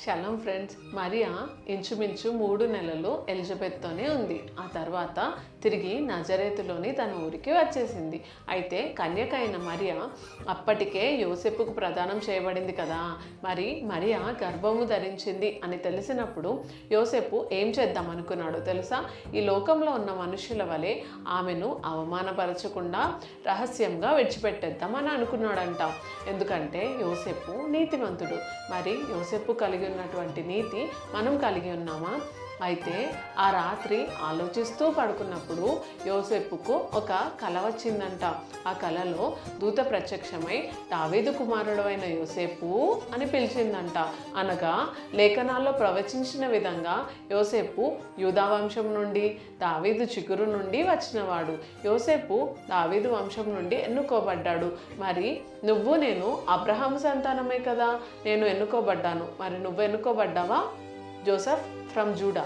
Shalom friends, Mariya ఇంచుమించు 3 నెలలు ఎలిజబెత్తోనే ఉంది. ఆ తర్వాత తిరిగి నజరేతులోని తన ఊరికి వచ్చేసింది. అయితే కన్యక అయిన మరియా అప్పటికే యోసేపుకు ప్రదానం చేయబడింది కదా. మరి మరియా గర్భము ధరించింది అని తెలిసినప్పుడు యోసేపు ఏం చేద్దాం అనుకున్నాడో తెలుసా? ఈ లోకంలో ఉన్న మనుషుల వలె ఆమెను అవమానపరచకుండా రహస్యంగా విడిచిపెట్టేద్దామని అనుకున్నాడంట. ఎందుకంటే యోసేపు నీతిమంతుడు. మరి యోసేపు కలిగి ఉన్నటువంటి నీతి మనం కలిగి ఉన్నామా? అయితే ఆ రాత్రి ఆలోచిస్తూ పడుకున్నప్పుడు యోసేపుకు ఒక కల వచ్చిందంట. ఆ కలలో దూత ప్రత్యక్షమై దావీదు కుమారుడు అయిన యోసేపు అని పిలిచిందంట. అనగా లేఖనాల్లో ప్రవచించిన విధంగా యోసేపు యూదా వంశం నుండి, దావీదు చిగురు నుండి వచ్చినవాడు. యోసేపు దావీదు వంశం నుండి ఎన్నుకోబడ్డాడు. మరి నువ్వు నేను అబ్రహాము సంతానమే కదా. నేను ఎన్నుకోబడ్డాను. మరి నువ్వు ఎన్నుకోబడ్డావా? Joseph from JUDA.